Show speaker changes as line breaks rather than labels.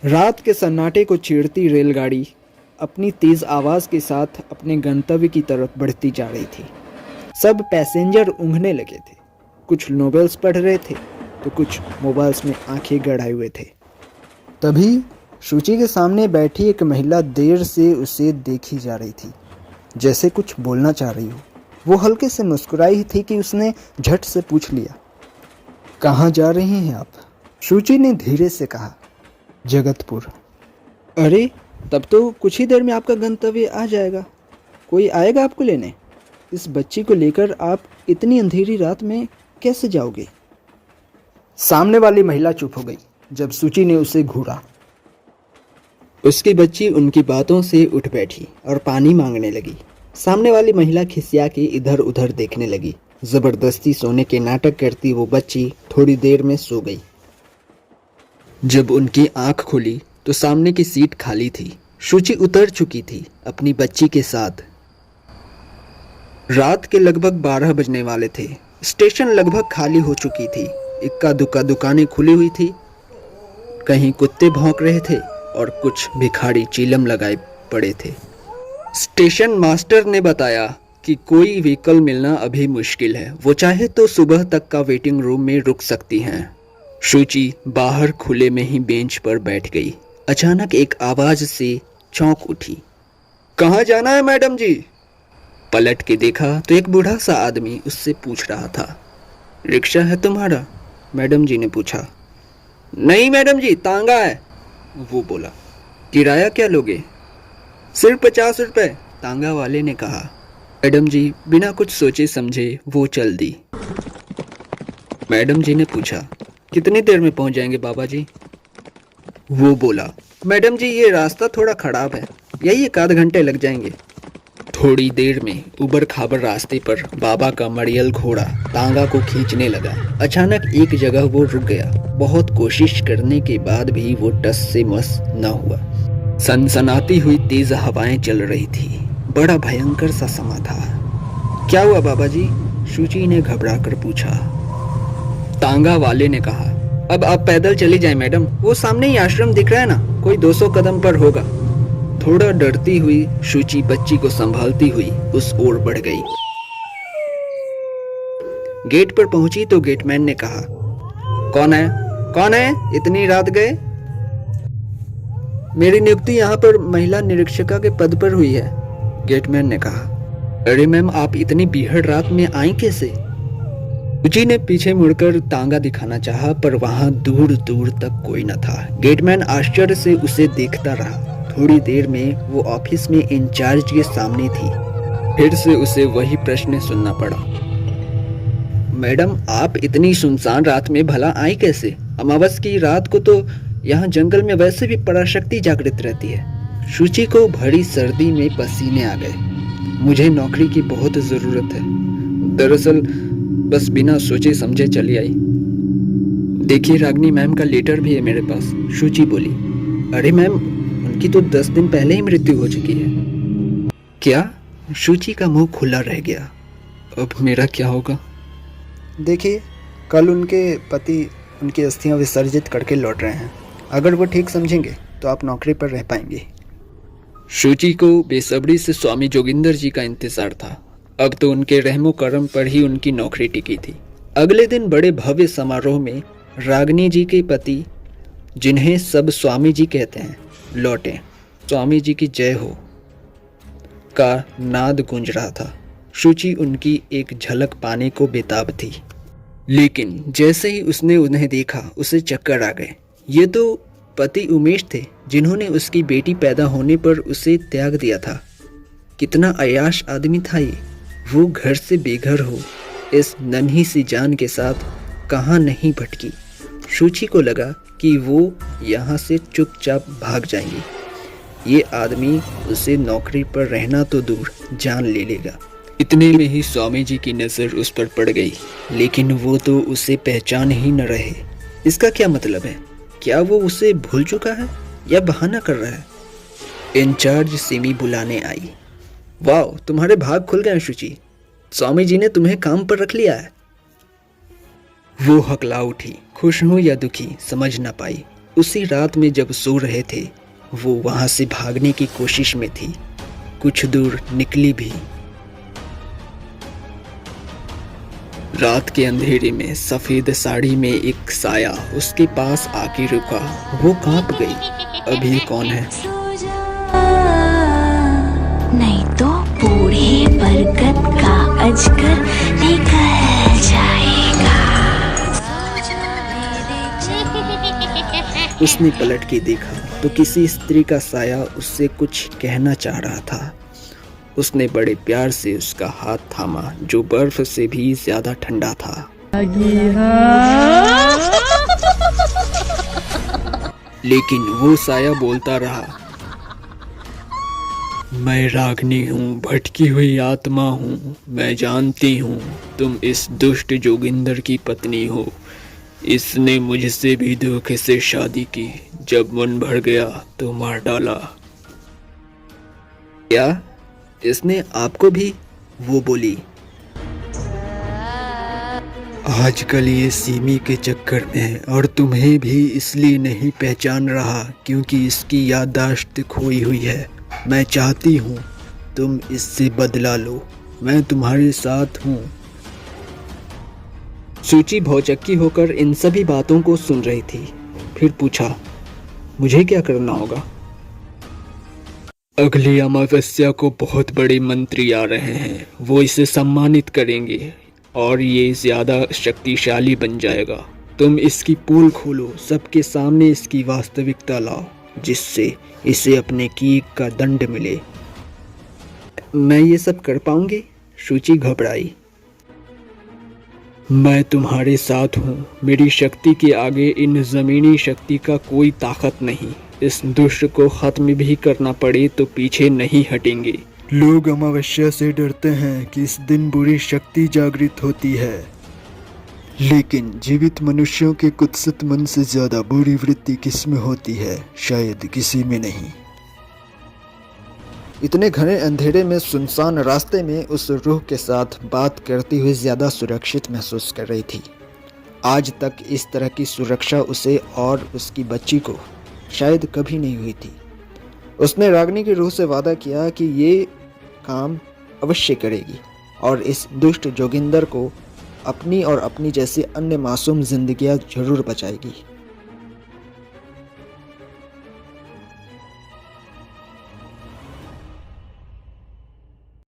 रात के सन्नाटे को चीरती रेलगाड़ी अपनी तेज आवाज के साथ अपने गंतव्य की तरफ बढ़ती जा रही थी। सब पैसेंजर ऊँघने लगे थे। कुछ नोवेल्स पढ़ रहे थे तो कुछ मोबाइल्स में आंखें गड़ाए हुए थे। तभी शुचि के सामने बैठी एक महिला देर से उसे देखी जा रही थी, जैसे कुछ बोलना चाह रही हो। वो हल्के से मुस्कुराई थी कि उसने झट से पूछ लिया, कहाँ जा रही हैं आप? शुचि ने धीरे से कहा, जगतपुर। अरे, तब तो कुछ ही देर में आपका गंतव्य आ जाएगा। कोई आएगा आपको लेने? इस बच्ची को लेकर आप इतनी अंधेरी रात में कैसे जाओगे? सामने वाली महिला चुप हो गई जब शुचि ने उसे घूरा। उसकी बच्ची उनकी बातों से उठ बैठी और पानी मांगने लगी। सामने वाली महिला खिसिया के इधर उधर देखने लगी। जबरदस्ती सोने के नाटक करती वो बच्ची थोड़ी देर में सो गई। जब उनकी आंख खुली तो सामने की सीट खाली थी। शुचि उतर चुकी थी अपनी बच्ची के साथ। रात के लगभग 12 बजने वाले थे। स्टेशन लगभग खाली हो चुकी थी। इक्का दुक्का दुकानें खुली हुई थी। कहीं कुत्ते भौंक रहे थे और कुछ भिखारी चीलम लगाए पड़े थे। स्टेशन मास्टर ने बताया कि कोई व्हीकल मिलना अभी मुश्किल है। वो चाहे तो सुबह तक का वेटिंग रूम में रुक सकती हैं। शुचि बाहर खुले में ही बेंच पर बैठ गई। अचानक एक आवाज से चौंक उठी। कहाँ जाना है मैडम जी? पलट के देखा तो एक बूढ़ा सा आदमी उससे पूछ रहा था। रिक्शा है तुम्हारा? मैडम जी ने पूछा। नहीं मैडम जी, तांगा है, वो बोला। किराया क्या लोगे? सिर्फ 50 रुपए, तांगा वाले ने कहा। मैडम जी बिना कुछ सोचे समझे वो चल दी। मैडम जी ने पूछा, कितनी देर में पहुंच जाएंगे बाबा जी? वो बोला, मैडम जी ये रास्ता थोड़ा खराब है, यही 1 आध घंटे लग जाएंगे। थोड़ी देर में उबड़ खाबड़ रास्ते पर बाबा का मड़ियल घोड़ा तांगा को खींचने लगा। अचानक एक जगह वो रुक गया। बहुत कोशिश करने के बाद भी वो टस से मस न हुआ। सनसनाती हुई तेज हवाएं चल रही थी। बड़ा भयंकर सा समा था। क्या हुआ बाबा जी? शुचि ने घबरा कर पूछा। तांगा वाले ने कहा, अब आप पैदल चली जाएं मैडम, वो सामने ही आश्रम दिख रहा है ना, कोई 200 कदम पर होगा। थोड़ा डरती हुई शुचि बच्ची को संभालती हुई उस ओर बढ़ गई। गेट पर पहुंची तो गेटमैन ने कहा, कौन है? कौन है? इतनी रात गए? मेरी नियुक्ति यहाँ पर महिला निरीक्षिका के पद पर हुई है, गेटमैन ने कहा। अरे मैम, आप इतनी बीहड़ रात में आई कैसे? शुचि ने पीछे मुड़कर तांगा दिखाना चाहा पर वहां दूर दूर तक कोई न था। गेटमैन आश्चर्य से उसे देखता रहा। थोड़ी देर में वो ऑफिस में इंचार्ज के सामने थी। फिर से उसे वही प्रश्न सुनना पड़ा। मैडम, आप इतनी सुनसान रात में भला आई कैसे? अमावस की रात को तो यहाँ जंगल में वैसे भी पराशक्ति जागृत रहती है। शुचि को भरी सर्दी में पसीने आ गए। मुझे नौकरी की बहुत जरूरत है। दरअसल बस बिना सोचे समझे चली आई। देखिए रागिनी मैम का लेटर भी है मेरे पास, शुचि बोली। अरे मैम, उनकी तो 10 दिन पहले ही मृत्यु हो चुकी है। क्या? शुचि का मुंह खुला रह गया। अब मेरा क्या होगा? देखिए, कल उनके पति उनकी अस्थियां विसर्जित करके लौट रहे हैं। अगर वो ठीक समझेंगे तो आप नौकरी पर रह पाएंगे। शुचि को बेसब्री से स्वामी जोगिंदर जी का इंतजार था। अब तो उनके रहमो करम पर ही उनकी नौकरी टिकी थी। अगले दिन बड़े भव्य समारोह में रागिनी जी के पति, जिन्हें सब स्वामी जी कहते हैं, लौटे। स्वामी जी की जय हो का नाद गूंज रहा था। शुचि उनकी एक झलक पाने को बेताब थी, लेकिन जैसे ही उसने उन्हें देखा उसे चक्कर आ गए। ये तो पति उमेश थे, जिन्होंने उसकी बेटी पैदा होने पर उसे त्याग दिया था। कितना अय्याश आदमी था ये। वो घर से बेघर हो इस नन्ही सी जान के साथ कहाँ नहीं भटकी। शुचि को लगा कि वो यहाँ से चुपचाप भाग जाएंगी। ये आदमी उसे नौकरी पर रहना तो दूर जान ले लेगा। इतने में ही स्वामी जी की नज़र उस पर पड़ गई, लेकिन वो तो उसे पहचान ही न रहे। इसका क्या मतलब है? क्या वो उसे भूल चुका है या बहाना कर रहा है? इंचार्ज सिमी बुलाने आई। वाह, तुम्हारे भाग खुल गए शुचि, स्वामी जी ने तुम्हें काम पर रख लिया है। वो हकला उठी। खुश हूं या दुखी समझ ना पाई। उसी रात में जब सो रहे थे, वो वहां से भागने की कोशिश में थी। कुछ दूर निकली भी। रात के अंधेरे में सफेद साड़ी में एक साया उसके पास आके रुका। वो कांप गई। अब ये कौन है?
नहीं तो बूढ़े बरगद का अजगर निकल जाएगा।
उसने पलट के देखा तो किसी स्त्री का साया उससे कुछ कहना चाह रहा था। उसने बड़े प्यार से उसका हाथ थामा, जो बर्फ से भी ज्यादा ठंडा था। लेकिन वो साया बोलता रहा, मैं रागनी हूँ, भटकी हुई आत्मा हूँ। मैं जानती हूँ तुम इस दुष्ट जोगिंदर की पत्नी हो। इसने मुझसे भी धोखे से शादी की। जब मन भर गया तो मार डाला। क्या इसने आपको भी? वो बोली। आजकल ये सीमी के चक्कर में और तुम्हें भी इसलिए नहीं पहचान रहा क्योंकि इसकी याददाश्त खोई हुई है। मैं चाहती हूँ तुम इससे बदला लो। मैं तुम्हारे साथ हूँ। सूची भौचक्की होकर इन सभी बातों को सुन रही थी। फिर पूछा, मुझे क्या करना होगा? अगली अमावस्या को बहुत बड़े मंत्री आ रहे हैं। वो इसे सम्मानित करेंगे और ये ज्यादा शक्तिशाली बन जाएगा। तुम इसकी पोल खोलो, सबके सामने इसकी वास्तविकता लाओ, जिससे इसे अपने किए का दंड मिले। मैं ये सब कर पाऊंगी? सूची घबराई। मैं तुम्हारे साथ हूँ। मेरी शक्ति के आगे इन जमीनी शक्ति का कोई ताकत नहीं। इस दुष्ट को खत्म भी करना पड़े तो पीछे नहीं हटेंगे। लोग अमावस्या से डरते हैं कि इस दिन बुरी शक्ति जागृत होती है, लेकिन जीवित मनुष्यों के कुत्सित मन से ज्यादा बुरी वृत्ति किसमें होती है? शायद किसी में नहीं। इतने घने अंधेरे में सुनसान रास्ते में उस रूह के साथ बात करती हुई ज्यादा सुरक्षित महसूस कर रही थी। आज तक इस तरह की सुरक्षा उसे और उसकी बच्ची को शायद कभी नहीं हुई थी। उसने रागिनी की रूह से वादा किया कि ये काम अवश्य करेगी और इस दुष्ट जोगिंदर को अपनी और अपनी जैसी अन्य मासूम जिंदगियां जरूर बचाएगी।